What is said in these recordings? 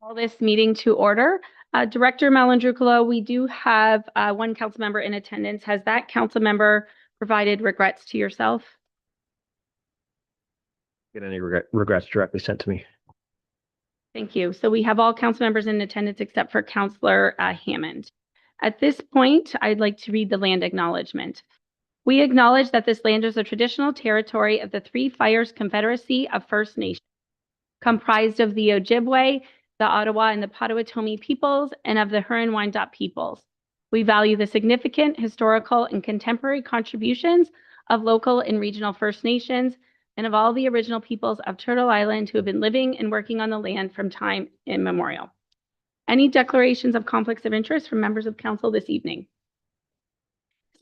Call this meeting to order. Director Malandrucolo, we do have one council member in attendance. Has that council member provided regrets to yourself? Get any regrets directly sent to me. Thank you. So we have all council members in attendance except for Councillor Hammond. At this point, I'd like to read the land acknowledgement. We acknowledge that this land is a traditional territory of the Three Fires Confederacy of First Nations, comprised of the Ojibwe, the Ottawa and the Potawatomi peoples, and of the Huron-Wyandot peoples. We value the significant historical and contemporary contributions of local and regional First Nations and of all the original peoples of Turtle Island who have been living and working on the land from time immemorial. Any declarations of conflicts of interest from members of council this evening?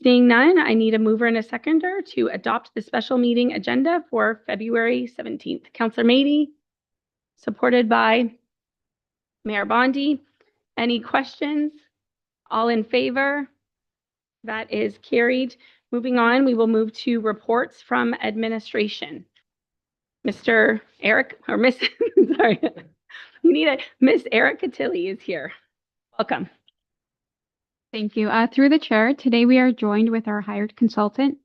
Seeing none, I need a mover and a seconder to adopt the special meeting agenda for February 17th. Councillor Mady, supported by Mayor Bondi. Any questions? All in favor? That is carried. Moving on, we will move to reports from administration. Mr. Eric, or Miss, sorry, we need Miss Erica Tilly is here. Welcome. Thank you. Through the chair, today we are joined with our hired consultant,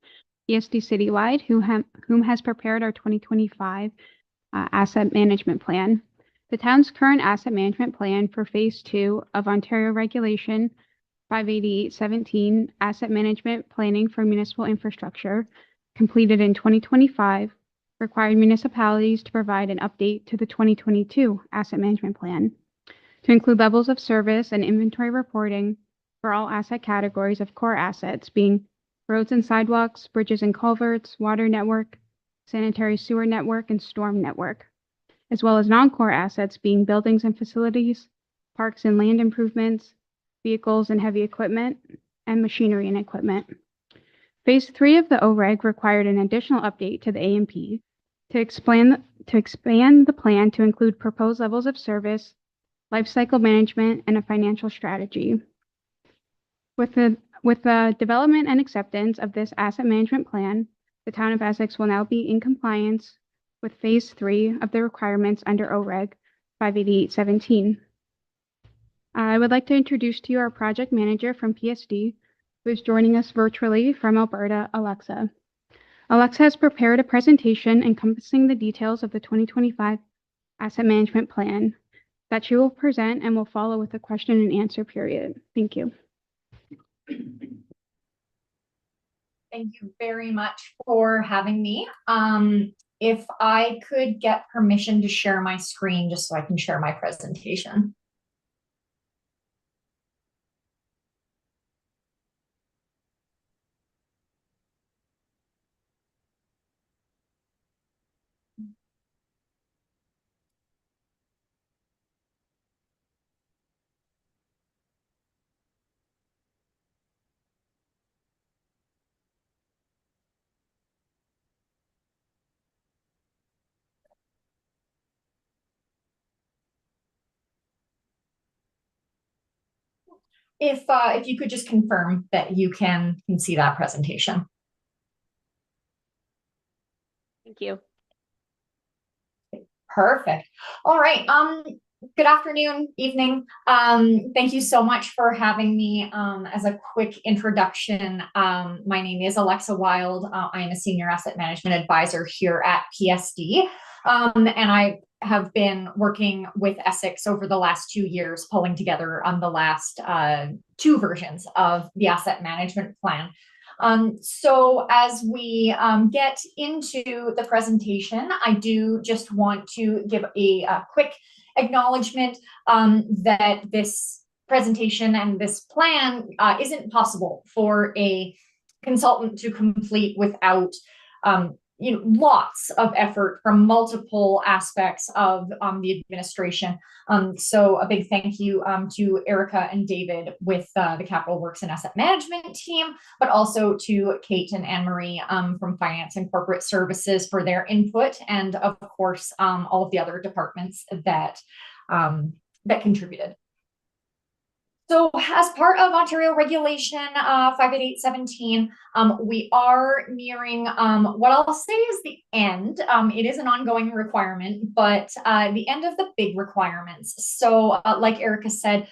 PSD Citywide, whom has prepared our 2025 asset management plan. The town's current asset management plan for Phase 2 of Ontario Regulation 588-17, Asset Management Planning for Municipal Infrastructure, completed in 2025, required municipalities to provide an update to the 2022 Asset Management Plan to include levels of service and inventory reporting for all asset categories of core assets, being roads and sidewalks, bridges and culverts, water network, sanitary sewer network, and storm network, as well as non-core assets being buildings and facilities, parks and land improvements, vehicles and heavy equipment, and machinery and equipment. Phase 3 of the OREG required an additional update to the AMP to expand the plan to include proposed levels of service, life cycle management, and a financial strategy. With the development and acceptance of this asset management plan, the town of Essex will now be in compliance with Phase 3 of the requirements under OREG 588-17. I would like to introduce to you our project manager from PSD, who is joining us virtually from Alberta, Alexa. Alexa has prepared a presentation encompassing the details of the 2025 asset management plan that she will present and will follow with a question and answer period. Thank you. Thank you very much for having me. If I could get permission to share my screen just so I can share my presentation. If you could just confirm that you can see that presentation. Thank you. Perfect. All right. Good afternoon, evening. Thank you so much for having me. As a quick introduction, my name is Alexa Wild. I am a senior asset management advisor here at PSD. And I have been working with Essex over the last 2 years, pulling together on the last 2 versions of the asset management plan. So as we get into the presentation, I do just want to give a quick acknowledgement that this presentation and this plan isn't possible for a consultant to complete without lots of effort from multiple aspects of the administration. So a big thank you to Erica and David with the Capital Works and Asset Management team, but also to Kate and Anne-Marie from Finance and Corporate Services for their input, and of course, all of the other departments that contributed. So as part of Ontario Regulation 58817, we are nearing what I'll say is the end. It is an ongoing requirement, but the end of the big requirements. So like Erica said,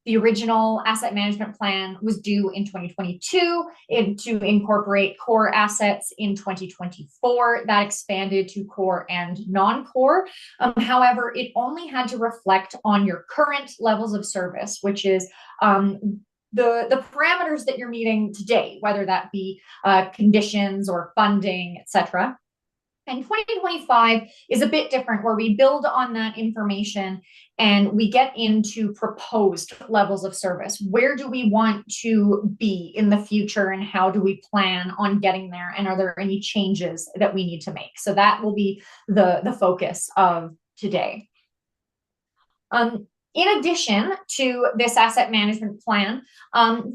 the original asset management plan was due in 2022 to incorporate core assets in 2024. That expanded to core and non-core. However, it only had to reflect on your current levels of service, which is the parameters that you're meeting today, whether that be conditions or funding, etc. And 2025 is a bit different, where we build on that information and we get into proposed levels of service. Where do we want to be in the future, and how do we plan on getting there? And are there any changes that we need to make? So that will be the focus of today. In addition to this asset management plan,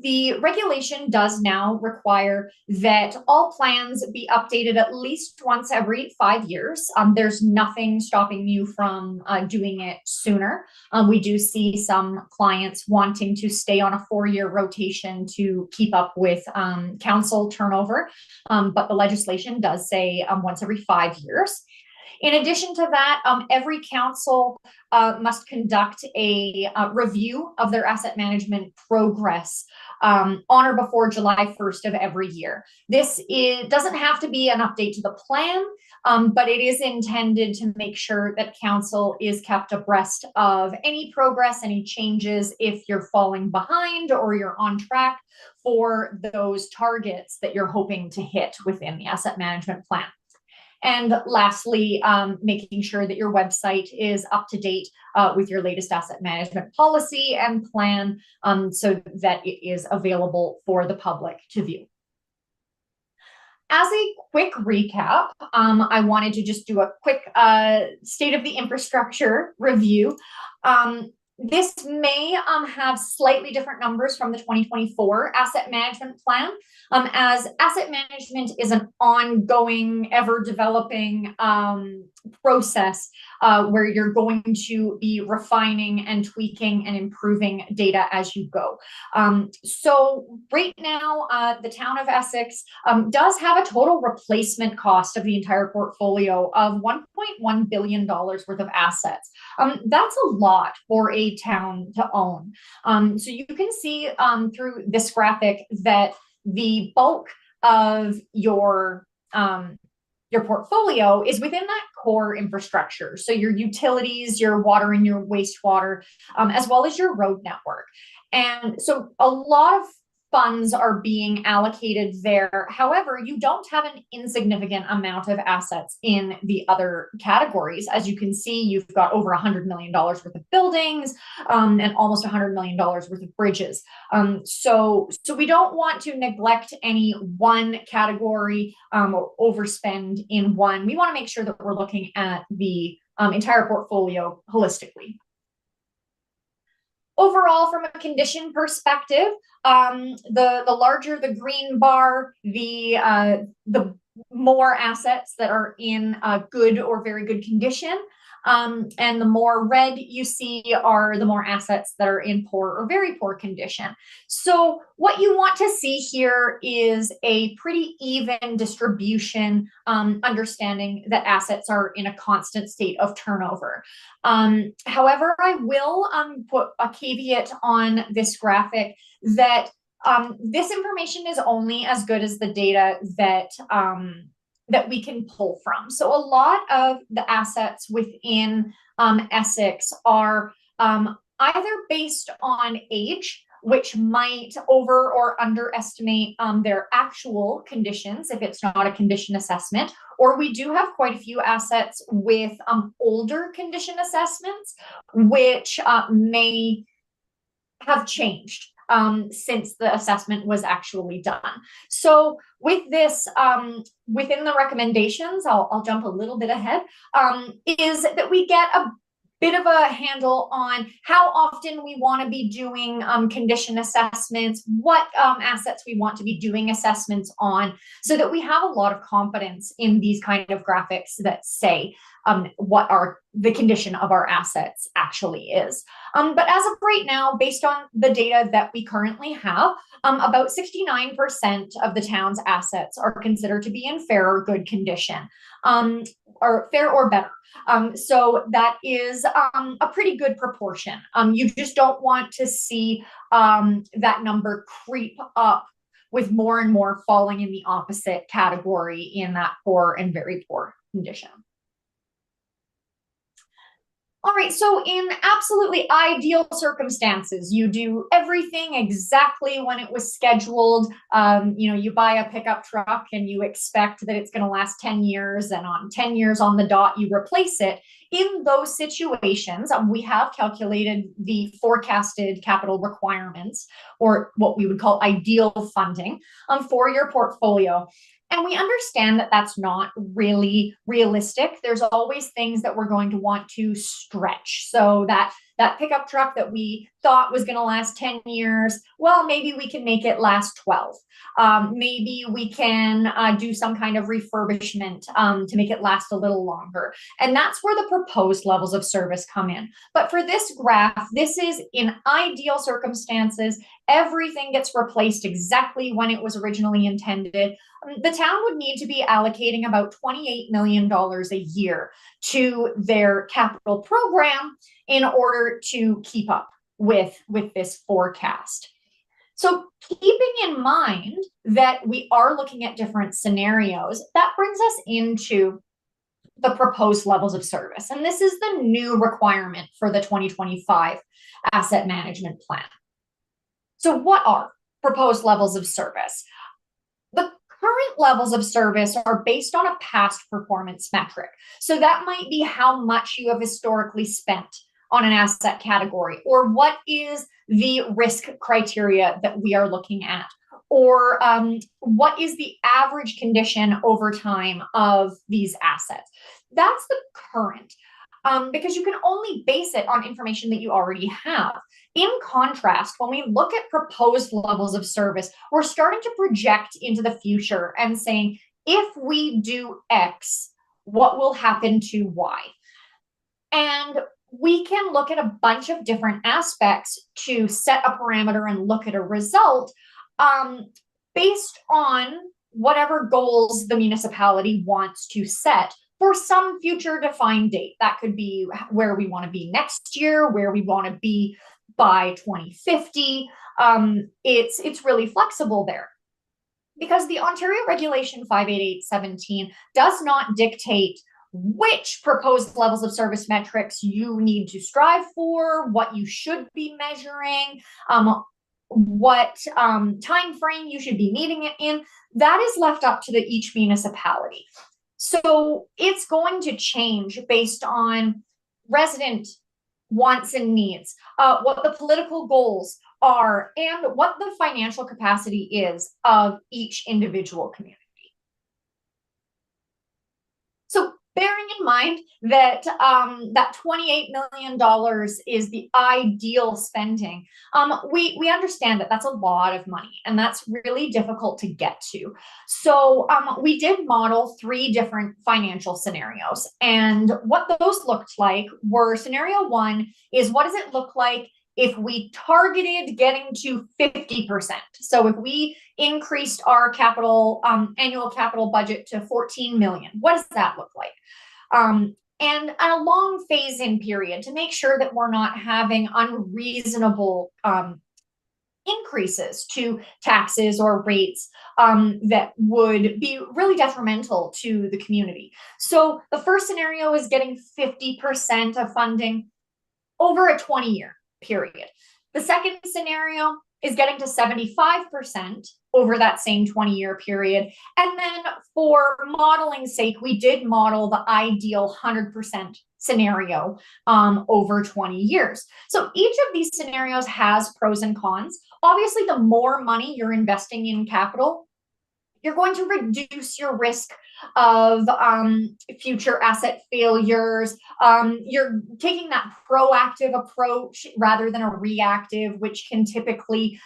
the regulation does now require that all plans be updated at least once every 5 years. There's nothing stopping you from doing it sooner. We do see some clients wanting to stay on a 4-year rotation to keep up with council turnover, but the legislation does say once every 5 years. In addition to that, every council must conduct a review of their asset management progress on or before July 1st of every year. This doesn't have to be an update to the plan, but it is intended to make sure that council is kept abreast of any progress, any changes, if you're falling behind or you're on track for those targets that you're hoping to hit within the asset management plan. And lastly, making sure that your website is up to date with your latest asset management policy and plan, so that it is available for the public to view. As a quick recap, I wanted to just do a quick state of the infrastructure review. This may have slightly different numbers from the 2024 asset management plan, as asset management is an ongoing, ever-developing process where you're going to be refining and tweaking and improving data as you go. So right now, the town of Essex does have a total replacement cost of the entire portfolio of $1.1 billion worth of assets. That's a lot for a town to own. So you can see through this graphic that the bulk of your portfolio is within that core infrastructure. So your utilities, your water and your wastewater, as well as your road network. And so a lot of funds are being allocated there. However, you don't have an insignificant amount of assets in the other categories. As you can see, you've got over $100 million worth of buildings and almost $100 million worth of bridges. So we don't want to neglect any one category or overspend in one. We want to make sure that we're looking at the entire portfolio holistically. Overall, from a condition perspective, the larger the green bar, the more assets that are in good or very good condition. And the more red you see are the more assets that are in poor or very poor condition. So what you want to see here is a pretty even distribution, understanding that assets are in a constant state of turnover. However, I will put a caveat on this graphic that this information is only as good as the data that that we can pull from. So a lot of the assets within Essex are either based on age, which might over or underestimate their actual conditions if it's not a condition assessment, or we do have quite a few assets with older condition assessments, which may have changed since the assessment was actually done. So with this, within the recommendations, I'll jump a little bit ahead, is that we get a bit of a handle on how often we want to be doing condition assessments, what assets we want to be doing assessments on, so that we have a lot of confidence in these kind of graphics that say what the condition of our assets actually is. But as of right now, based on the data that we currently have, about 69% of the town's assets are considered to be in fair or good condition, or fair or better. So that is a pretty good proportion. You just don't want to see that number creep up with more and more falling in the opposite category in that poor and very poor condition. All right, so in absolutely ideal circumstances, you do everything exactly when it was scheduled. You buy a pickup truck and you expect that it's going to last 10 years, and on 10 years on the dot, you replace it. In those situations, we have calculated the forecasted capital requirements, or what we would call ideal funding, for your portfolio. And we understand that that's not really realistic. There's always things that we're going to want to stretch. So that pickup truck that we thought was going to last 10 years, well, maybe we can make it last 12. Maybe we can do some kind of refurbishment to make it last a little longer. And that's where the proposed levels of service come in. But for this graph, this is in ideal circumstances. Everything gets replaced exactly when it was originally intended. The town would need to be allocating about $28 million a year to their capital program in order to keep up with this forecast. So keeping in mind that we are looking at different scenarios, that brings us into the proposed levels of service. And this is the new requirement for the 2025 asset management plan. So what are proposed levels of service? The current levels of service are based on a past performance metric. So that might be how much you have historically spent on an asset category, or what is the risk criteria that we are looking at, or what is the average condition over time of these assets. That's the current, because you can only base it on information that you already have. In contrast, when we look at proposed levels of service, we're starting to project into the future and saying, if we do X, what will happen to Y? And we can look at a bunch of different aspects to set a parameter and look at a result based on whatever goals the municipality wants to set for some future defined date. That could be where we want to be next year, where we want to be by 2050. It's really flexible there, because the Ontario Regulation 58817 does not dictate which proposed levels of service metrics you need to strive for, what you should be measuring, what time frame you should be meeting it in. That is left up to each municipality. So it's going to change based on resident wants and needs, what the political goals are, and what the financial capacity is of each individual community. So bearing in mind that that $28 million is the ideal spending, we understand that that's a lot of money, and that's really difficult to get to. So we did model 3 different financial scenarios, and what those looked like were: scenario 1 is, what does it look like if we targeted getting to 50%? So if we increased our capital annual capital budget to 14 million, what does that look like? And a long phase-in period to make sure that we're not having unreasonable increases to taxes or rates that would be really detrimental to the community. So the first scenario is getting 50% of funding over a 20-year period. The second scenario is getting to 75% over that same 20-year period. And then for modeling's sake, we did model the ideal 100% scenario over 20 years. So each of these scenarios has pros and cons. Obviously, the more money you're investing in capital, You're going to reduce your risk of future asset failures. You're taking that proactive approach rather than a reactive, which can typically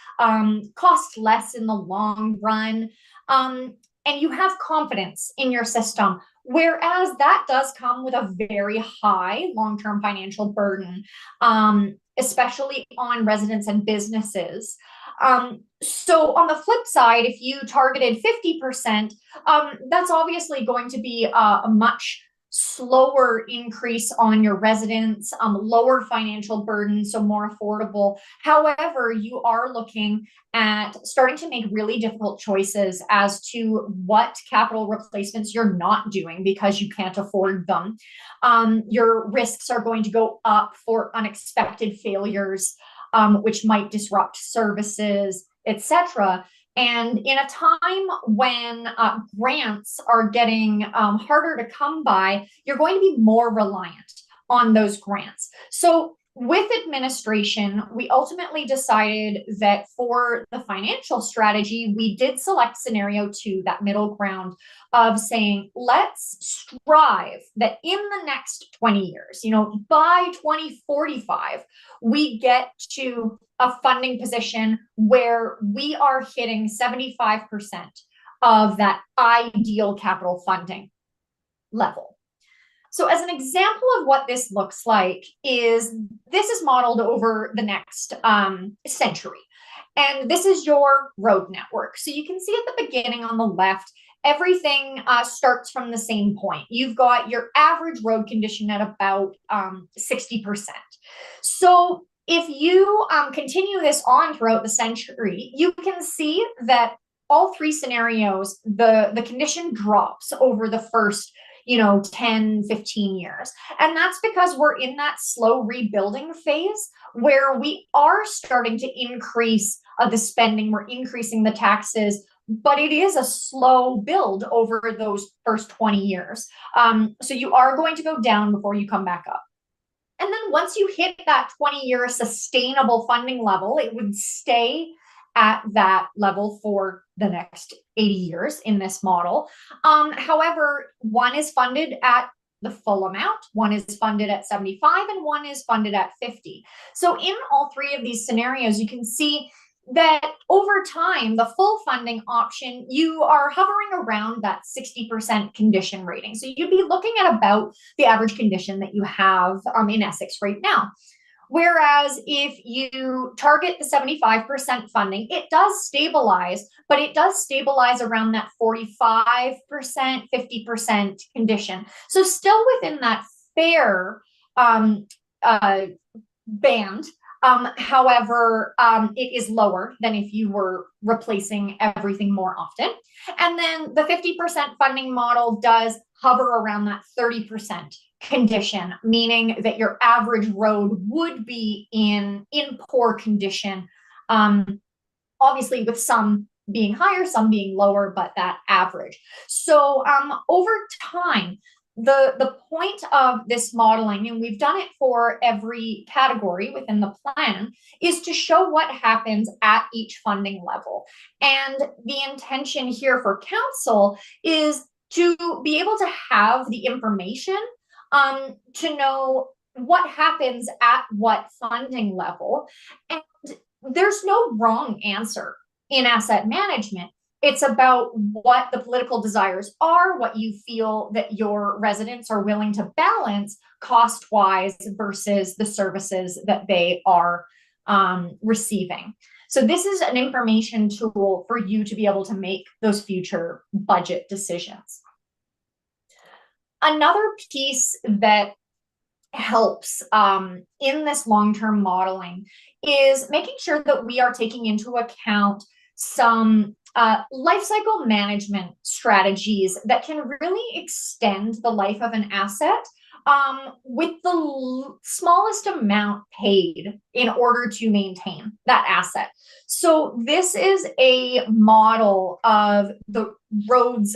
cost less in the long run. And you have confidence in your system, whereas that does come with a very high long-term financial burden, especially on residents and businesses. So on the flip side, if you targeted 50%, that's obviously going to be a much slower increase on your residents, lower financial burden, so more affordable. However, you are looking at starting to make really difficult choices as to what capital replacements you're not doing because you can't afford them. Your risks are going to go up for unexpected failures, which might disrupt services, etc. And in a time when grants are getting harder to come by, you're going to be more reliant on those grants. So with administration, we ultimately decided that for the financial strategy, we did select scenario 2, that middle ground of saying, let's strive that in the next 20 years, by 2045, we get to a funding position where we are hitting 75% of that ideal capital funding level. So as an example of what this looks like this is modeled over the next century. And this is your road network. So you can see at the beginning on the left, everything starts from the same point. You've got your average road condition at about 60%. So if you continue this on throughout the century, you can see that all 3 scenarios, the condition drops over the first 10, 15 years. And that's because we're in that slow rebuilding phase where we are starting to increase the spending, we're increasing the taxes, but it is a slow build over those first 20 years. So you are going to go down before you come back up. And then once you hit that 20-year sustainable funding level, it would stay at that level for the next 80 years in this model. However, one is funded at the full amount, one is funded at 75, and one is funded at 50. So in all 3 of these scenarios, you can see that over time, the full funding option, you are hovering around that 60% condition rating. So you'd be looking at about the average condition that you have in Essex right now. Whereas if you target the 75% funding, it does stabilize, but it does stabilize around that 45%, 50% condition. So still within that fair band. However, it is lower than if you were replacing everything more often. And then the 50% funding model does hover around that 30% condition, meaning that your average road would be in poor condition, obviously with some being higher, some being lower, but that average. So over time, the point of this modeling, and we've done it for every category within the plan, is to show what happens at each funding level. And the intention here for council is to be able to have the information to know what happens at what funding level. And there's no wrong answer in asset management. It's about what the political desires are, what you feel that your residents are willing to balance cost-wise versus the services that they are receiving. So this is an information tool for you to be able to make those future budget decisions. Another piece that helps in this long-term modeling is making sure that we are taking into account some life cycle management strategies that can really extend the life of an asset with the smallest amount paid in order to maintain that asset. So this is a model of the road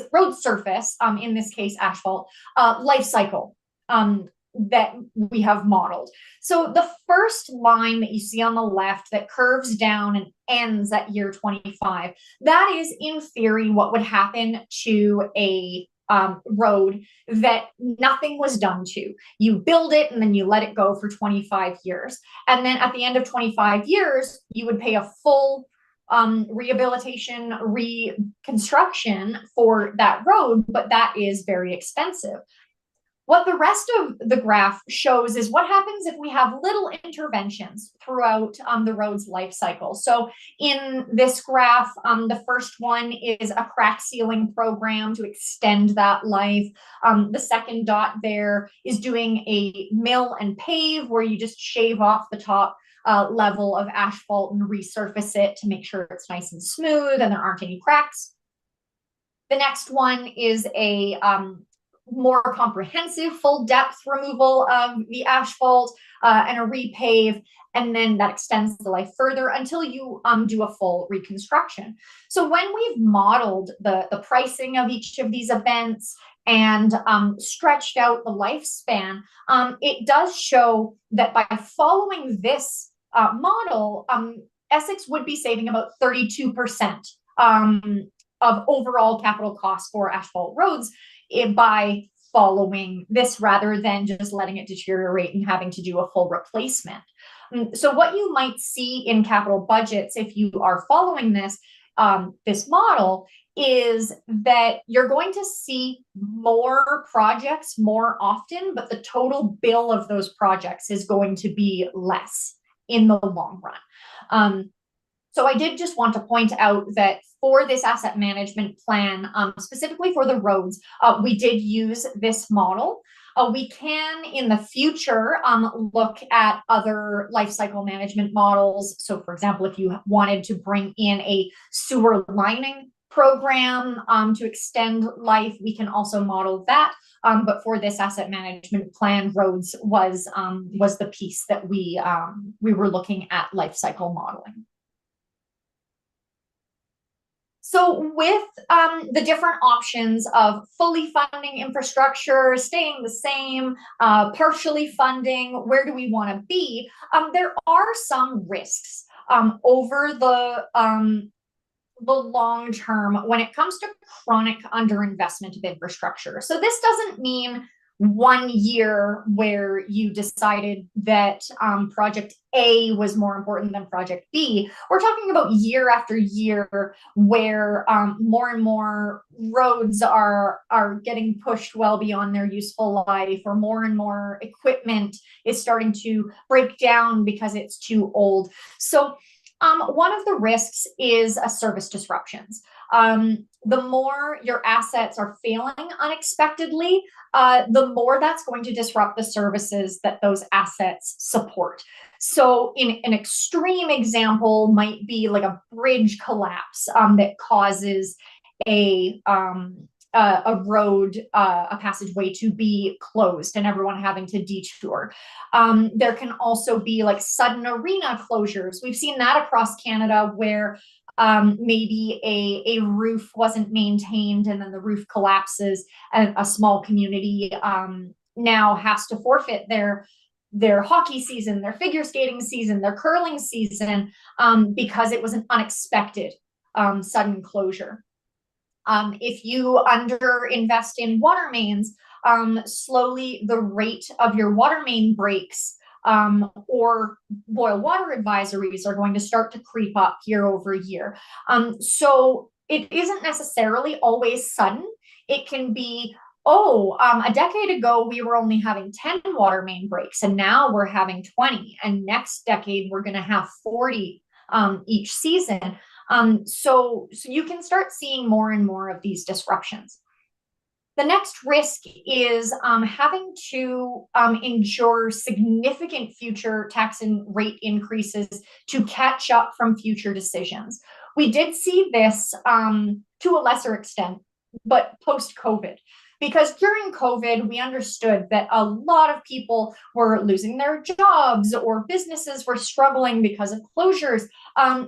surface, in this case asphalt, life cycle that we have modeled. So the first line that you see on the left that curves down and ends at year 25, that is in theory what would happen to a road that nothing was done to. You build it and then you let it go for 25 years. And then at the end of 25 years, you would pay a full rehabilitation, reconstruction for that road, but that is very expensive. What the rest of the graph shows is what happens if we have little interventions throughout the road's life cycle. So in this graph, the first one is a crack sealing program to extend that life. The second dot there is doing a mill and pave, where you just shave off the top level of asphalt and resurface it to make sure it's nice and smooth and there aren't any cracks. The next one is a more comprehensive full depth removal of the asphalt and a repave, and then that extends the life further until you do a full reconstruction. So when we've modeled the pricing of each of these events and stretched out the lifespan, it does show that by following this model, Essex would be saving about 32% of overall capital costs for asphalt roads by following this, rather than just letting it deteriorate and having to do a full replacement. So what you might see in capital budgets, if you are following this model, is that you're going to see more projects more often, but the total bill of those projects is going to be less in the long run. So I did just want to point out that for this asset management plan, specifically for the roads, we did use this model. We can, in the future, look at other life cycle management models. So, for example, if you wanted to bring in a sewer lining program to extend life, we can also model that. But for this asset management plan, roads was the piece that we were looking at life cycle modeling. So with the different options of fully funding infrastructure, staying the same, partially funding, where do we want to be? There are some risks over the long term when it comes to chronic underinvestment of infrastructure. So this doesn't mean 1 year where you decided that project A was more important than project B. We're talking about year after year where more and more roads are getting pushed well beyond their useful life, or more and more equipment is starting to break down because it's too old. So one of the risks is service disruptions. The more your assets are failing unexpectedly, the more that's going to disrupt the services that those assets support. So in an extreme example might be like a bridge collapse that causes a road, a passageway to be closed and everyone having to detour. There can also be like sudden arena closures. We've seen that across Canada where maybe a roof wasn't maintained and then the roof collapses and a small community now has to forfeit their hockey season, their figure skating season, their curling season because it was an unexpected sudden closure. If you underinvest in water mains, slowly the rate of your water main breaks or boil water advisories are going to start to creep up year over year. So it isn't necessarily always sudden. It can be, a decade ago, we were only having 10 water main breaks, and now we're having 20. And next decade, we're going to have 40 each season. So you can start seeing more and more of these disruptions. The next risk is having to endure significant future tax and rate increases to catch up from future decisions. We did see this to a lesser extent, but post-COVID. Because during COVID, we understood that a lot of people were losing their jobs or businesses were struggling because of closures.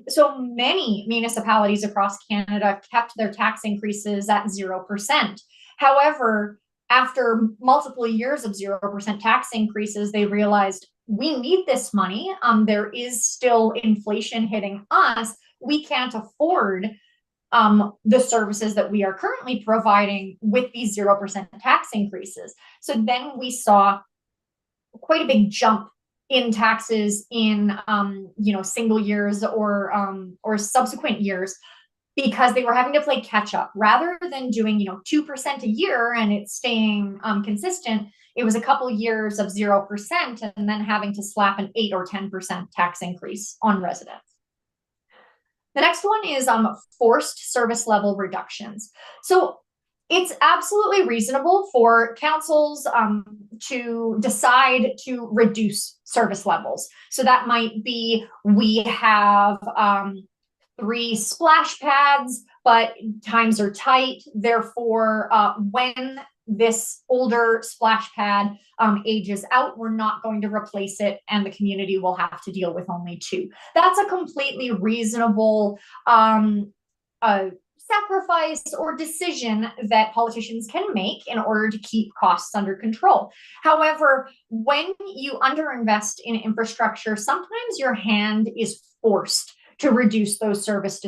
So many municipalities across Canada kept their tax increases at 0%. However, after multiple years of 0% tax increases, they realized we need this money. There is still inflation hitting us. We can't afford the services that we are currently providing with these 0% tax increases. So then we saw quite a big jump in taxes in single years or subsequent years, because they were having to play catch up rather than doing 2% a year and it's staying consistent. It was a couple years of 0% and then having to slap an 8 or 10% tax increase on residents. The next one is forced service level reductions. So it's absolutely reasonable for councils to decide to reduce service levels. So that might be, we have 3 splash pads, but times are tight. Therefore, when this older splash pad ages out, we're not going to replace it, and the community will have to deal with only 2. That's a completely reasonable sacrifice or decision that politicians can make in order to keep costs under control. However, when you underinvest in infrastructure, sometimes your hand is forced to reduce those service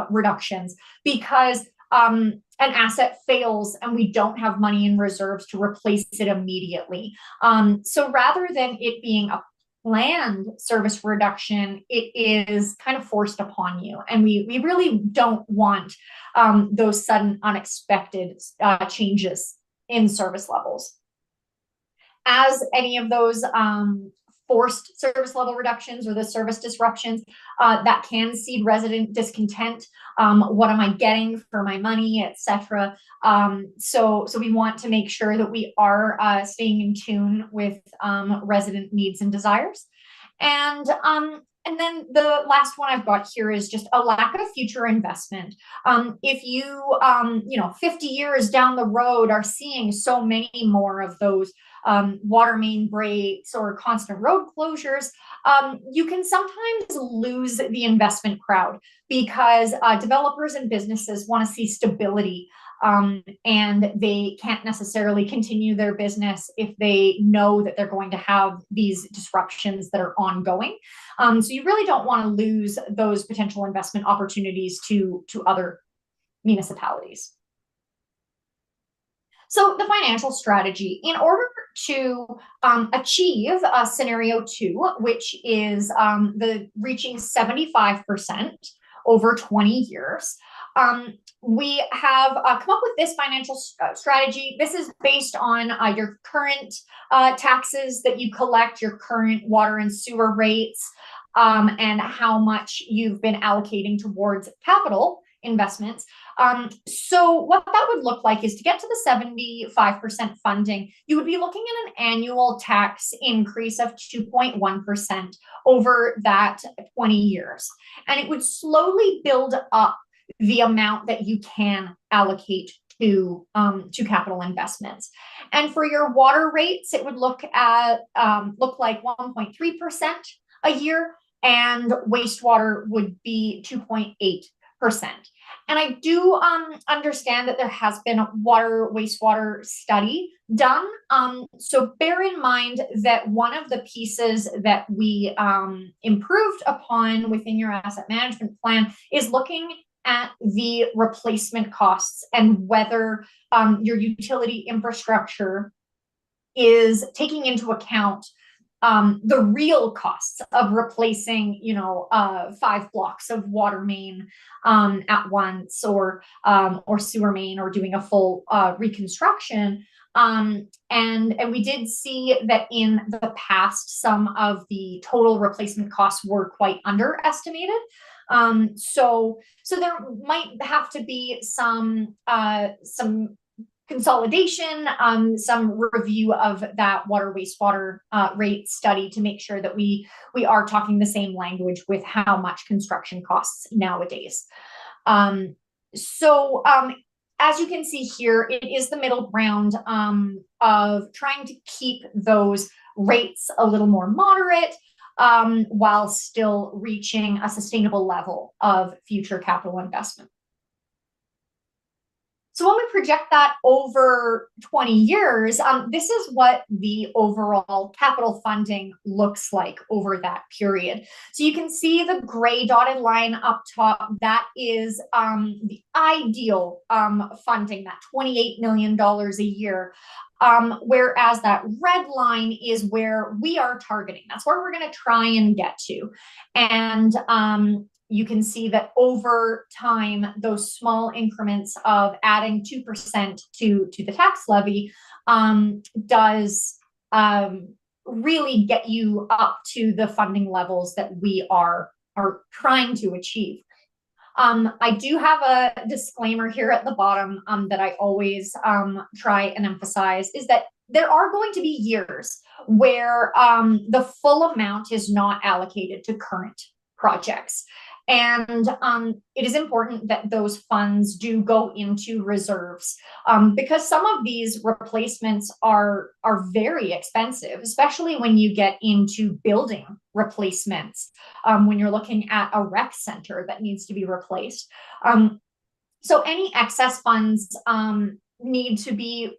reductions because an asset fails and we don't have money in reserves to replace it immediately. So rather than it being a planned service reduction, it is kind of forced upon you. And we really don't want those sudden unexpected changes in service levels. As any of those forced service level reductions or the service disruptions that can seed resident discontent. What am I getting for my money, etc. So we want to make sure that we are staying in tune with resident needs and desires. And then the last one I've got here is just a lack of future investment. If you, 50 years down the road are seeing so many more of those water main breaks or constant road closures, you can sometimes lose the investment crowd because developers and businesses want to see stability. And they can't necessarily continue their business if they know that they're going to have these disruptions that are ongoing. So you really don't want to lose those potential investment opportunities to other municipalities. So the financial strategy, in order to achieve scenario 2, which is the reaching 75% over 20 years, we have come up with this financial strategy. This is based on your current taxes that you collect, your current water and sewer rates, and how much you've been allocating towards capital investments. So what that would look like is to get to the 75% funding, you would be looking at an annual tax increase of 2.1% over that 20 years. And it would slowly build up the amount that you can allocate to capital investments. And for your water rates, it would look like 1.3% a year, and wastewater would be 2.8%. And I do understand that there has been a wastewater study done. So bear in mind that one of the pieces that we improved upon within your asset management plan is looking at the replacement costs and whether your utility infrastructure is taking into account the real costs of replacing, 5 blocks of water main at once, or sewer main, or doing a full reconstruction. And we did see that in the past, some of the total replacement costs were quite underestimated. So there might have to be some consolidation, some review of that water wastewater rate study to make sure that we are talking the same language with how much construction costs nowadays. As you can see here, it is the middle ground of trying to keep those rates a little more moderate while still reaching a sustainable level of future capital investment. So when we project that over 20 years, this is what the overall capital funding looks like over that period. So you can see the gray dotted line up top. That is the ideal funding, that $28 million a year. Whereas that red line is where we are targeting. That's where we're going to try and get to. And you can see that over time, those small increments of adding 2% to the tax levy does really get you up to the funding levels that we are trying to achieve. I do have a disclaimer here at the bottom that I always try and emphasize, is that there are going to be years where the full amount is not allocated to current projects. And it is important that those funds do go into reserves because some of these replacements are very expensive, especially when you get into building replacements, when you're looking at a rec center that needs to be replaced. So any excess funds need to be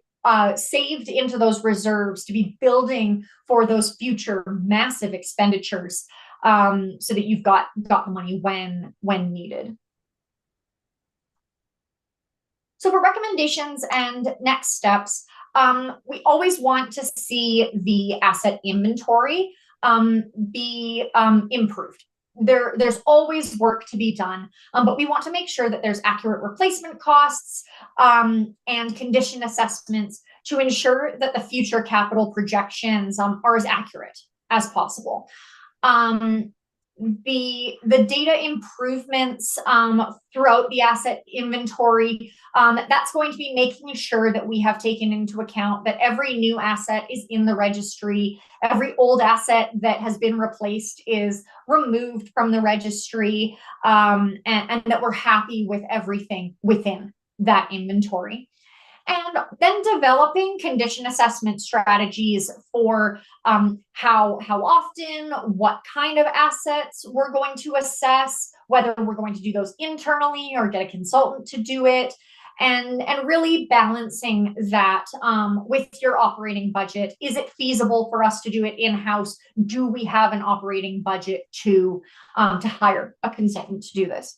saved into those reserves to be building for those future massive expenditures, so that you've got the money when needed. So for recommendations and next steps, we always want to see the asset inventory be improved. There's always work to be done, but we want to make sure that there's accurate replacement costs and condition assessments to ensure that the future capital projections are as accurate as possible. The data improvements throughout the asset inventory, that's going to be making sure that we have taken into account that every new asset is in the registry, every old asset that has been replaced is removed from the registry, and that we're happy with everything within that inventory. And then developing condition assessment strategies for how often, what kind of assets we're going to assess, whether we're going to do those internally or get a consultant to do it, and really balancing that with your operating budget. Is it feasible for us to do it in-house? Do we have an operating budget to hire a consultant to do this?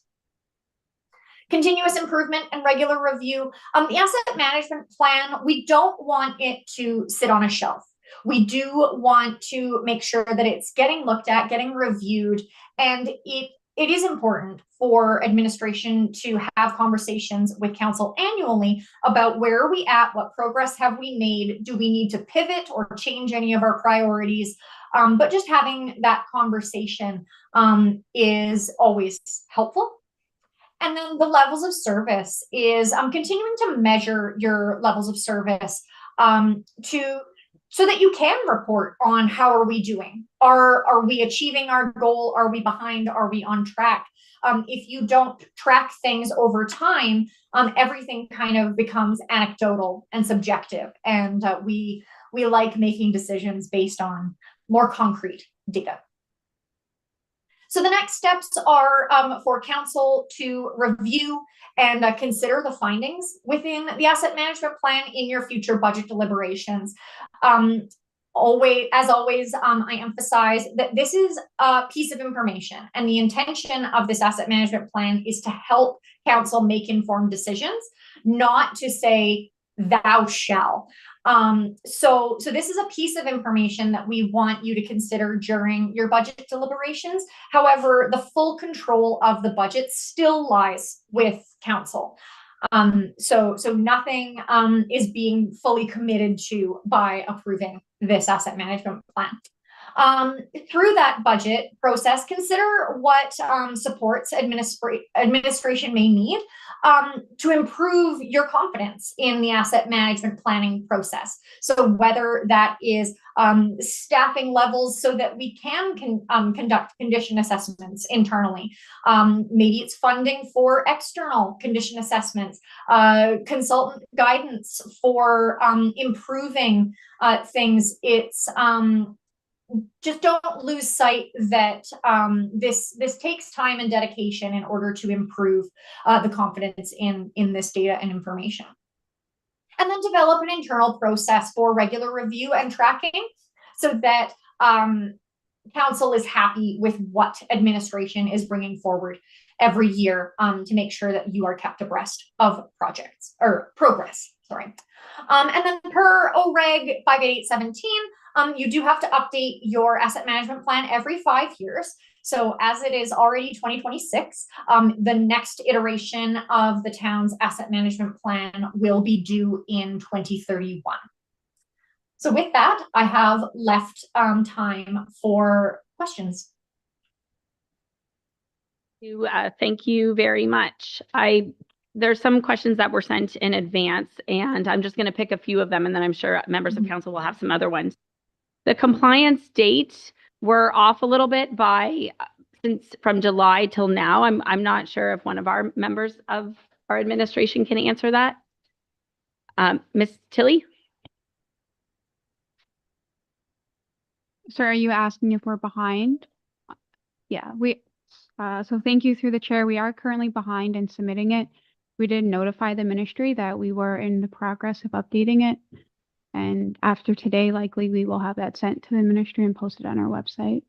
Continuous improvement and regular review. The asset management plan, we don't want it to sit on a shelf. We do want to make sure that it's getting looked at, getting reviewed, and it is important for administration to have conversations with council annually about where are we at, what progress have we made, do we need to pivot or change any of our priorities, but just having that conversation is always helpful. And then the levels of service is continuing to measure your levels of service so that you can report on how are we doing. Are we achieving our goal? Are we behind? Are we on track? If you don't track things over time, everything kind of becomes anecdotal and subjective. And we like making decisions based on more concrete data. So the next steps are for council to review and consider the findings within the asset management plan in your future budget deliberations. As always, I emphasize that this is a piece of information, and the intention of this asset management plan is to help council make informed decisions, not to say thou shall. So this is a piece of information that we want you to consider during your budget deliberations. However, the full control of the budget still lies with council. So nothing is being fully committed to by approving this asset management plan. Through that budget process, consider what supports administration may need to improve your confidence in the asset management planning process. So whether that is staffing levels so that we can conduct condition assessments internally. Maybe it's funding for external condition assessments, consultant guidance for improving things. It's just don't lose sight that this takes time and dedication in order to improve the confidence in this data and information. And then develop an internal process for regular review and tracking so that council is happy with what administration is bringing forward every year to make sure that you are kept abreast of projects or progress. Sorry. And then per OREG 58817, you do have to update your asset management plan every 5 years. So as it is already 2026, the next iteration of the town's asset management plan will be due in 2031. So with that, I have left time for questions. Thank you very much. There's some questions that were sent in advance, and I'm just going to pick a few of them, and then I'm sure members of council will have some other ones. The compliance date, we're off a little bit by since from July till now. I'm not sure if one of our members of our administration can answer that. Ms. Tilley? Sir, are you asking if we're behind? Yeah, so thank you through the chair. We are currently behind in submitting it. We did notify the ministry that we were in the progress of updating it. And after today, likely we will have that sent to the ministry and posted on our website.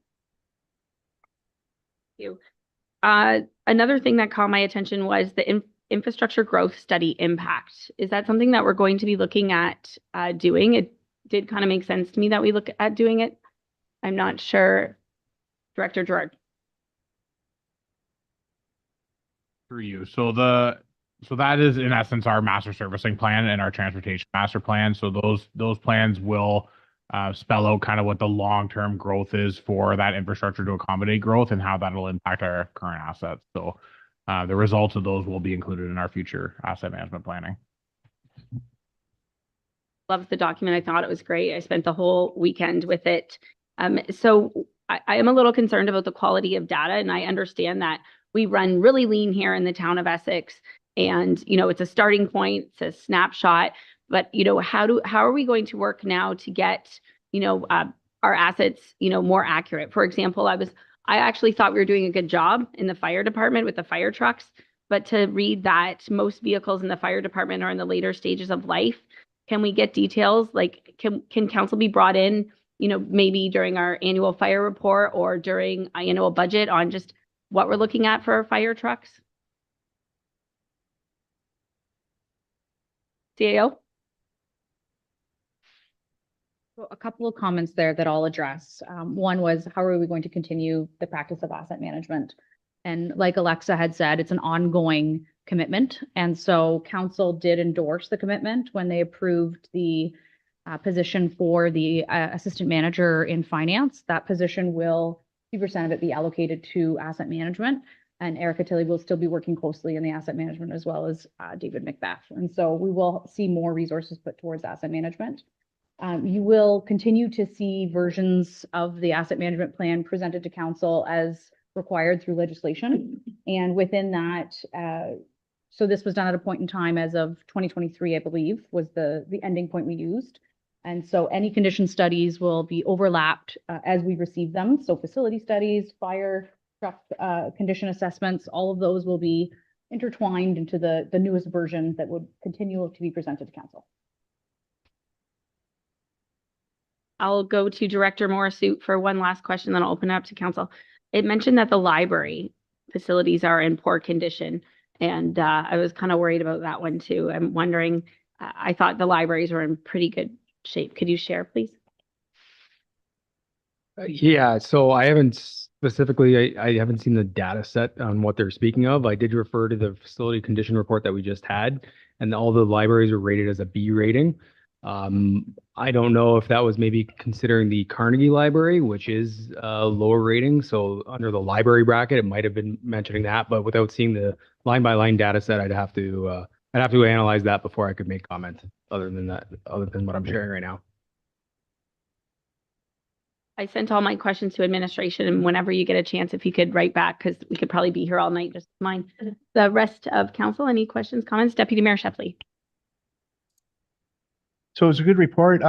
Thank you. Another thing that caught my attention was the infrastructure growth study impact. Is that something that we're going to be looking at doing? It did kind of make sense to me that we look at doing it. I'm not sure. Director Gerard. For you. So that is in essence our master servicing plan and our transportation master plan. So those plans will spell out kind of what the long-term growth is for that infrastructure to accommodate growth and how that'll impact our current assets. So the results of those will be included in our future asset management planning. Loved the document. I thought it was great. I spent the whole weekend with it. So I am a little concerned about the quality of data, and I understand that we run really lean here in the town of Essex, and it's a starting point, it's a snapshot. But how are we going to work now to get our assets more accurate? For example, I actually thought we were doing a good job in the fire department with the fire trucks, but to read that most vehicles in the fire department are in the later stages of life. Can we get details? Like, can council be brought in, maybe during our annual fire report or during a budget on just what we're looking at for our fire trucks? CAO? So a couple of comments there that I'll address. One was, how are we going to continue the practice of asset management? And like Alexa had said, it's an ongoing commitment. And so council did endorse the commitment when they approved the position for the assistant manager in finance. That position will 50% of it be allocated to asset management. And Erica Tilley will still be working closely in the asset management as well as David Macbeth. And so we will see more resources put towards asset management. You will continue to see versions of the asset management plan presented to council as required through legislation. And within that, so this was done at a point in time as of 2023, I believe, was the ending point we used. And so any condition studies will be overlapped as we receive them. So facility studies, fire truck condition assessments, all of those will be intertwined into the newest version that would continue to be presented to council. I'll go to Director Morrissoot for one last question, then I'll open it up to council. It mentioned that the library facilities are in poor condition, and I was kind of worried about that one too. I'm wondering, I thought the libraries were in pretty good shape. Could you share, please? Yeah, so I haven't specifically, I haven't seen the data set on what they're speaking of. I did refer to the facility condition report that we just had, and all the libraries were rated as a B rating. I don't know if that was maybe considering the Carnegie Library, which is a lower rating. So under the library bracket, it might have been mentioning that, but without seeing the line by line data set, I'd have to analyze that before I could make comment other than what I'm sharing right now. I sent all my questions to administration, and whenever you get a chance, if you could write back, because we could probably be here all night, just mine. The rest of council, any questions, comments? Deputy Mayor Shepley. So it's a good report.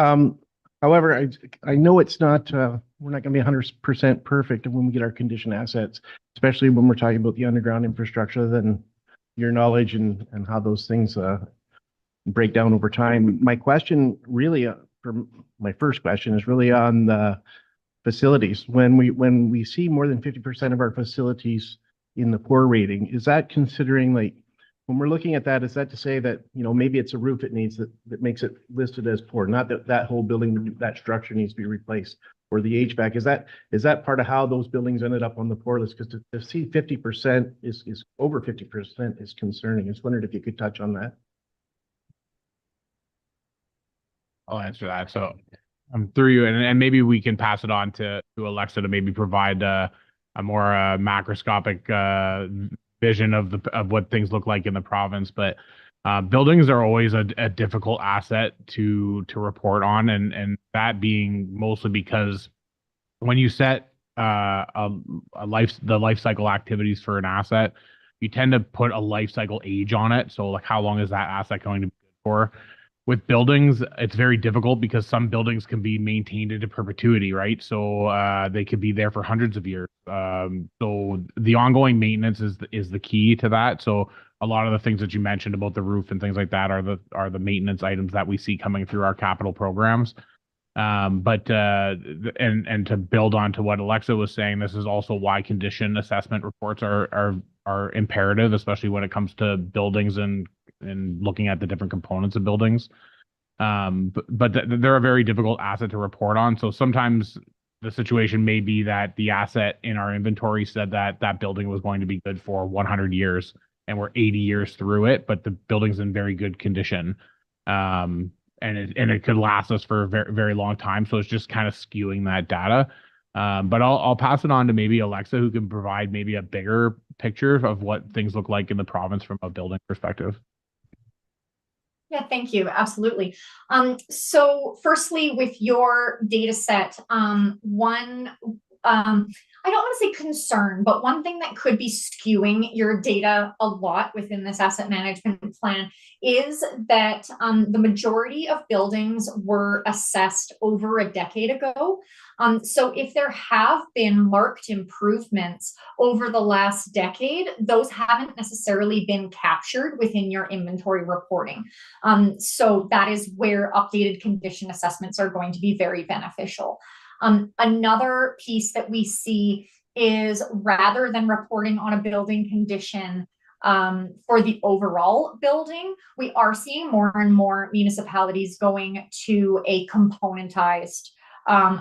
However, I know it's not, we're not going to be 100% perfect when we get our condition assets, especially when we're talking about the underground infrastructure, then your knowledge and how those things break down over time. My question really, my first question is really on the facilities. When we see more than 50% of our facilities in the poor rating, is that considering, like, when we're looking at that, is that to say that, you know, maybe it's a roof it needs that makes it listed as poor, not that that whole building, that structure needs to be replaced, or the HVAC? Is that part of how those buildings ended up on the poor list? Because to see 50% is over 50% is concerning. I just wondered if you could touch on that. I'll answer that. So through you, and maybe we can pass it on to Alexa to maybe provide a more macroscopic vision of what things look like in the province. But buildings are always a difficult asset to report on, and that being mostly because when you set the life cycle activities for an asset, you tend to put a life cycle age on it. So like, how long is that asset going to be good for? With buildings, it's very difficult because some buildings can be maintained into perpetuity, right? So they could be there for hundreds of years. So the ongoing maintenance is the key to that. So a lot of the things that you mentioned about the roof and things like that are the maintenance items that we see coming through our capital programs. But to build on to what Alexa was saying, this is also why condition assessment reports are imperative, especially when it comes to buildings and looking at the different components of buildings. But they're a very difficult asset to report on. So sometimes the situation may be that the asset in our inventory said that that building was going to be good for 100 years, and we're 80 years through it, but the building's in very good condition. And it could last us for a very, very long time. So it's just kind of skewing that data. But I'll pass it on to maybe Alexa, who can provide maybe a bigger picture of what things look like in the province from a building perspective. Yeah, thank you. Absolutely. So firstly, with your data set, one, I don't want to say concern, but one thing that could be skewing your data a lot within this asset management plan is that the majority of buildings were assessed over a decade ago. So if there have been marked improvements over the last decade, those haven't necessarily been captured within your inventory reporting. So that is where updated condition assessments are going to be very beneficial. Another piece that we see is, rather than reporting on a building condition for the overall building, we are seeing more and more municipalities going to a componentized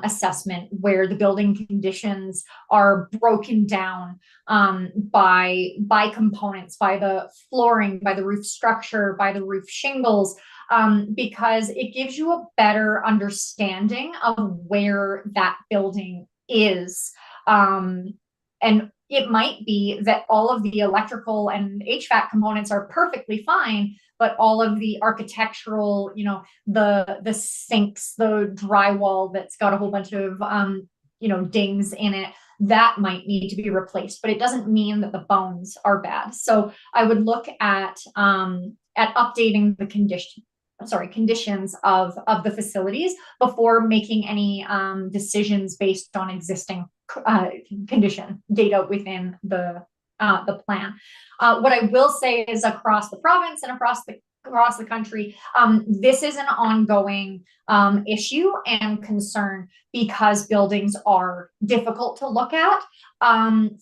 assessment where the building conditions are broken down by components, by the flooring, by the roof structure, by the roof shingles, because it gives you a better understanding of where that building is. And it might be that all of the electrical and HVAC components are perfectly fine, but all of the architectural, you know, the sinks, the drywall that's got a whole bunch of dings in it, that might need to be replaced. But it doesn't mean that the bones are bad. So I would look at updating the conditions of the facilities before making any decisions based on existing condition data within the plan. What I will say is, across the province and across the country, this is an ongoing issue and concern, because buildings are difficult to look at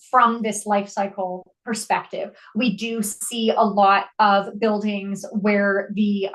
from this life cycle perspective. We do see a lot of buildings where the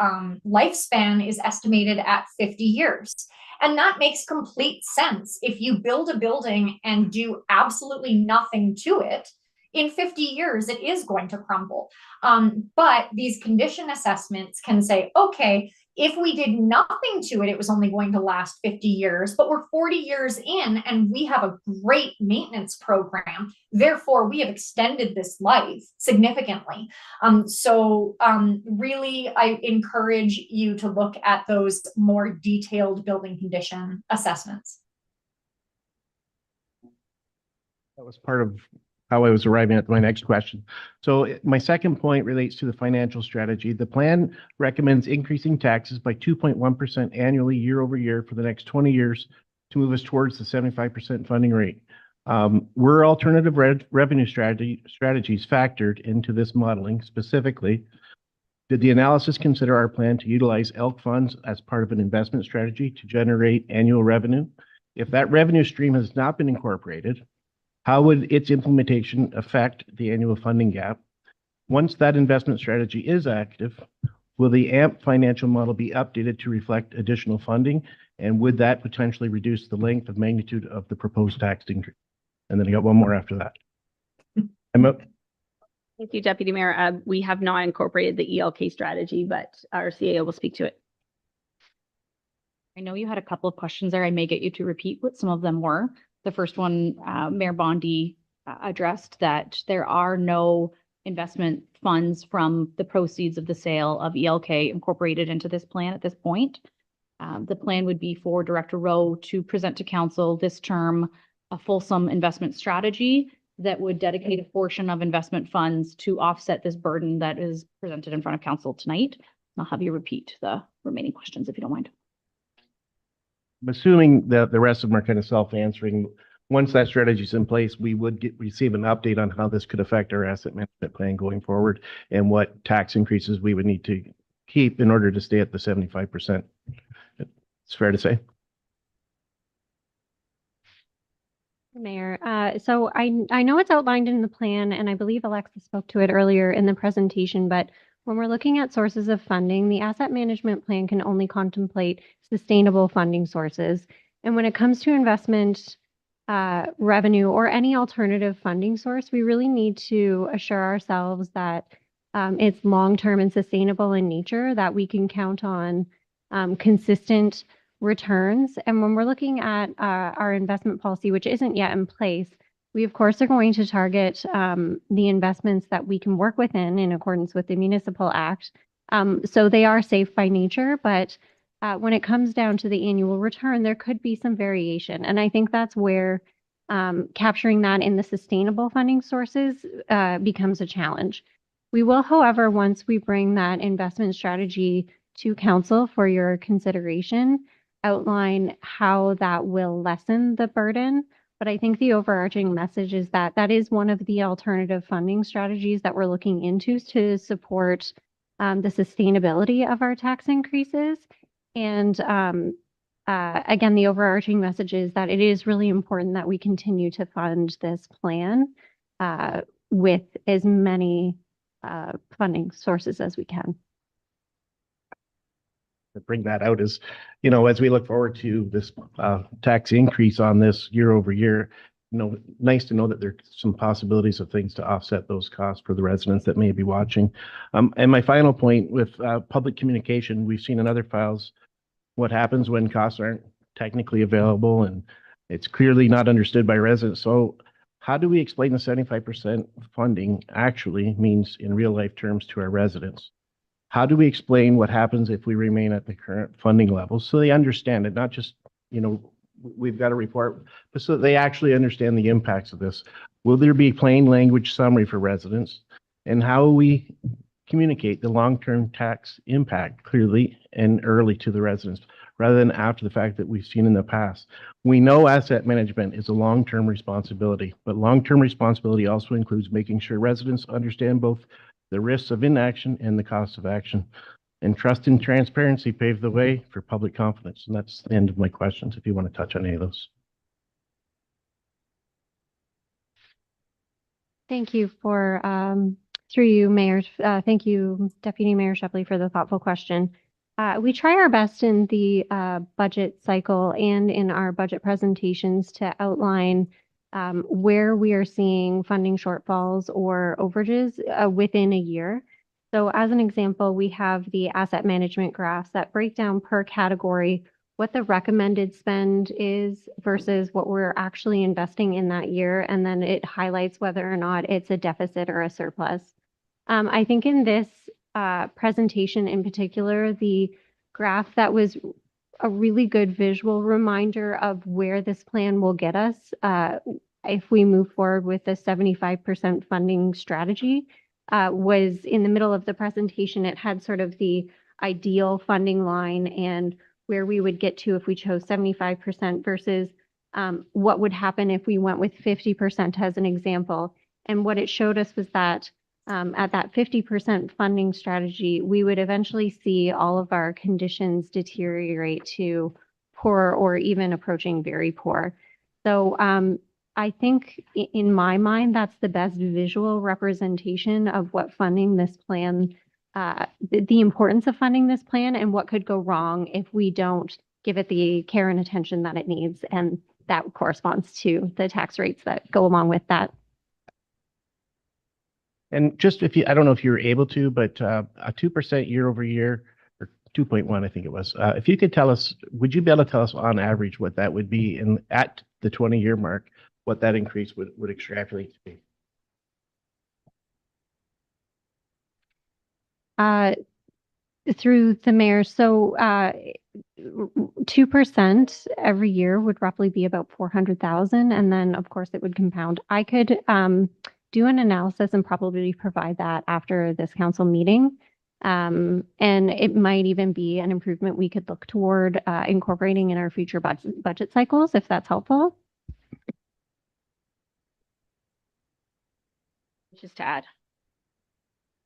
lifespan is estimated at 50 years. And that makes complete sense. If you build a building and do absolutely nothing to it, in 50 years, it is going to crumble. But these condition assessments can say, okay, if we did nothing to it, it was only going to last 50 years, but we're 40 years in and we have a great maintenance program. Therefore, we have extended this life significantly. Really, I encourage you to look at those more detailed building condition assessments. That was part of how I was arriving at my next question. So my second point relates to the financial strategy. The plan recommends increasing taxes by 2.1% annually year over year for the next 20 years to move us towards the 75% funding rate. Were alternative revenue strategies factored into this modeling specifically? Did the analysis consider our plan to utilize ELK funds as part of an investment strategy to generate annual revenue? If that revenue stream has not been incorporated, how would its implementation affect the annual funding gap? Once that investment strategy is active, will the AMP financial model be updated to reflect additional funding? And would that potentially reduce the length of magnitude of the proposed tax increase? And then I got one more after that. Thank you, Deputy Mayor. We have not incorporated the ELK strategy, but our CAO will speak to it. I know you had a couple of questions there. I may get you to repeat what some of them were. The first one, Mayor Bondi addressed that there are no investment funds from the proceeds of the sale of ELK incorporated into this plan at this point. The plan would be for Director Rowe to present to council this term a fulsome investment strategy that would dedicate a portion of investment funds to offset this burden that is presented in front of council tonight. I'll have you repeat the remaining questions if you don't mind. I'm assuming that the rest of them are kind of self-answering. Once that strategy is in place, we would receive an update on how this could affect our asset management plan going forward and what tax increases we would need to keep in order to stay at the 75%. It's fair to say. Mayor, so I know it's outlined in the plan, and I believe Alexa spoke to it earlier in the presentation, but when we're looking at sources of funding, the asset management plan can only contemplate sustainable funding sources. And when it comes to investment revenue or any alternative funding source, we really need to assure ourselves that it's long-term and sustainable in nature, that we can count on consistent returns. And when we're looking at our investment policy, which isn't yet in place, we of course are going to target the investments that we can work within in accordance with the Municipal Act. So they are safe by nature, but when it comes down to the annual return, there could be some variation. And I think that's where capturing that in the sustainable funding sources becomes a challenge. We will, however, once we bring that investment strategy to council for your consideration, outline how that will lessen the burden. But I think the overarching message is that that is one of the alternative funding strategies that we're looking into to support the sustainability of our tax increases. And again, the overarching message is that it is really important that we continue to fund this plan with as many funding sources as we can. To bring that out is, you know, as we look forward to this tax increase on this year over year, you know, nice to know that there's some possibilities of things to offset those costs for the residents that may be watching. And my final point with public communication, we've seen in other files what happens when costs aren't technically available and it's clearly not understood by residents. So how do we explain the 75% funding actually means in real life terms to our residents? How do we explain what happens if we remain at the current funding levels so they understand it, not just, you know, we've got a report, but so they actually understand the impacts of this? Will there be plain language summary for residents? And how will we communicate the long-term tax impact clearly and early to the residents rather than after the fact that we've seen in the past? We know asset management is a long-term responsibility, but long-term responsibility also includes making sure residents understand both the risks of inaction and the cost of action. And trust and transparency pave the way for public confidence. And that's the end of my questions, if you want to touch on any of those. Thank you for, through you, Mayor. Thank you, Deputy Mayor Shepley, for the thoughtful question. We try our best in the budget cycle and in our budget presentations to outline where we are seeing funding shortfalls or overages within a year. So as an example, we have the asset management graphs that break down per category what the recommended spend is versus what we're actually investing in that year. And then it highlights whether or not it's a deficit or a surplus. I think in this presentation in particular, the graph that was a really good visual reminder of where this plan will get us if we move forward with the 75% funding strategy, was in the middle of the presentation. It had sort of the ideal funding line and where we would get to if we chose 75% versus what would happen if we went with 50% as an example. And what it showed us was that at that 50% funding strategy, we would eventually see all of our conditions deteriorate to poor or even approaching very poor. So I think in my mind, that's the best visual representation of what funding this plan, the importance of funding this plan and what could go wrong if we don't give it the care and attention that it needs. And that corresponds to the tax rates that go along with that. And just if you, I don't know if you were able to, but a 2% year over year, or 2.1, I think it was. If you could tell us, would you be able to tell us on average what that would be at the 20-year mark, what that increase would extrapolate to be? Through the mayor, so 2% every year would roughly be about 400,000, and then of course it would compound. I could do an analysis and probably provide that after this council meeting. And it might even be an improvement we could look toward incorporating in our future budget cycles, if that's helpful. Just to add.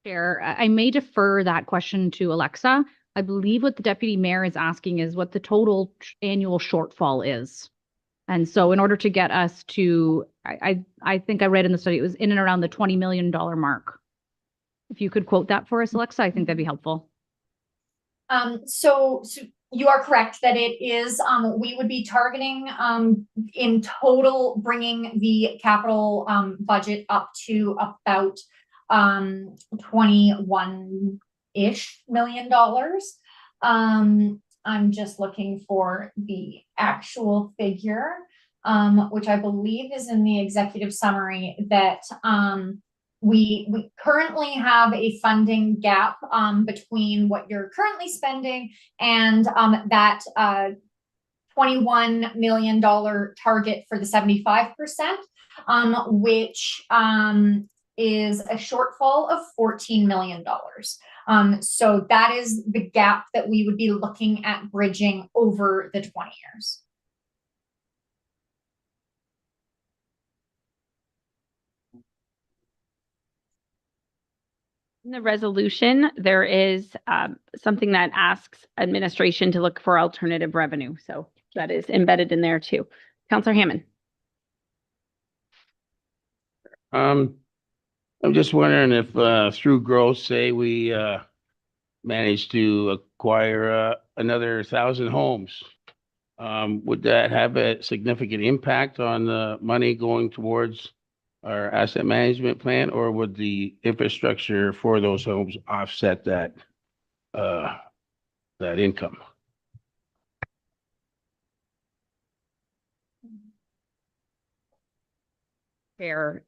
Chair, I may defer that question to Alexa. I believe what the deputy mayor is asking is what the total annual shortfall is. And so in order to get us to, I think I read in the study, it was in and around the $20 million mark. If you could quote that for us, Alexa, I think that'd be helpful. So you are correct that it is, we would be targeting in total bringing the capital budget up to about 21-ish million dollars. I'm just looking for the actual figure, which I believe is in the executive summary, that we currently have a funding gap between what you're currently spending and that $21 million target for the 75%, which is a shortfall of $14 million. So that is the gap that we would be looking at bridging over the 20 years. In the resolution, there is something that asks administration to look for alternative revenue. So that is embedded in there too. Councillor Hammond. I'm just wondering if through growth, say we manage to acquire another 1,000 homes, would that have a significant impact on the money going towards our asset management plan, or would the infrastructure for those homes offset that that income? Fair.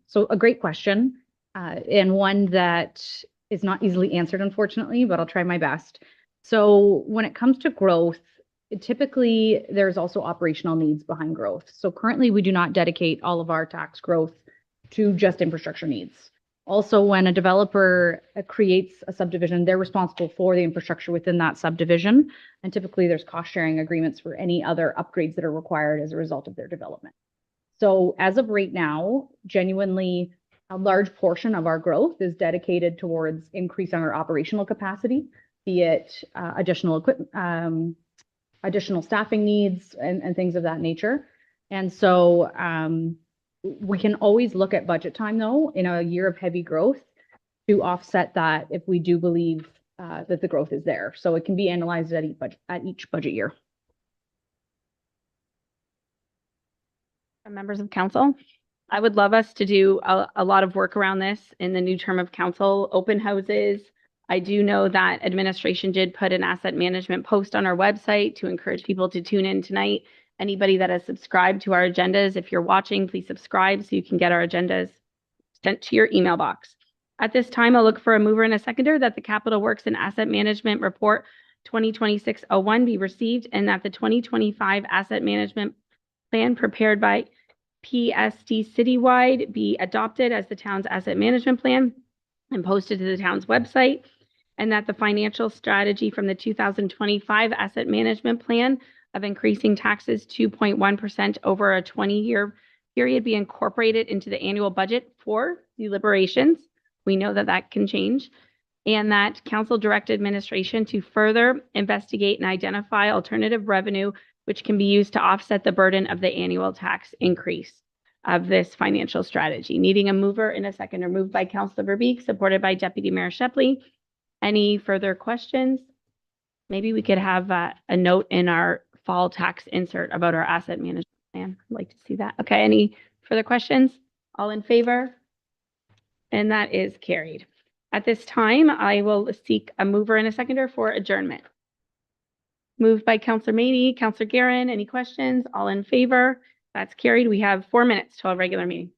So a great question, and one that is not easily answered, unfortunately, but I'll try my best. So when it comes to growth, typically there's also operational needs behind growth. So currently we do not dedicate all of our tax growth to just infrastructure needs. Also, when a developer creates a subdivision, they're responsible for the infrastructure within that subdivision. And typically there's cost sharing agreements for any other upgrades that are required as a result of their development. So as of right now, genuinely, a large portion of our growth is dedicated towards increasing our operational capacity, be it additional equipment, additional staffing needs and things of that nature. And so we can always look at budget time, though, in a year of heavy growth to offset that if we do believe that the growth is there. So it can be analyzed at each budget year. Members of council, I would love us to do a lot of work around this in the new term of council, open houses. I do know that administration did put an asset management post on our website to encourage people to tune in tonight. Anybody that has subscribed to our agendas, if you're watching, please subscribe so you can get our agendas sent to your email box. At this time, I'll look for a mover and a seconder that the Capital Works and Asset Management Report 2026-01 be received and that the 2025 Asset Management Plan prepared by PSD citywide be adopted as the town's asset management plan and posted to the town's website, and that the financial strategy from the 2025 asset management plan of increasing taxes 2.1% over a 20-year period be incorporated into the annual budget for deliberations. We know that that can change. And that council direct administration to further investigate and identify alternative revenue which can be used to offset the burden of the annual tax increase of this financial strategy. Needing a mover and a seconder, moved by Councilor Verbeek, supported by Deputy Mayor Shepley. Any further questions? Maybe we could have a note in our fall tax insert about our asset management plan. I'd like to see that. Okay, any further questions? All in favor? And that is carried. At this time, I will seek a mover and a seconder for adjournment. Moved by Councilor Mady, Councilor Guerin. Any questions? All in favor? That's carried. We have 4 minutes till our regular meeting.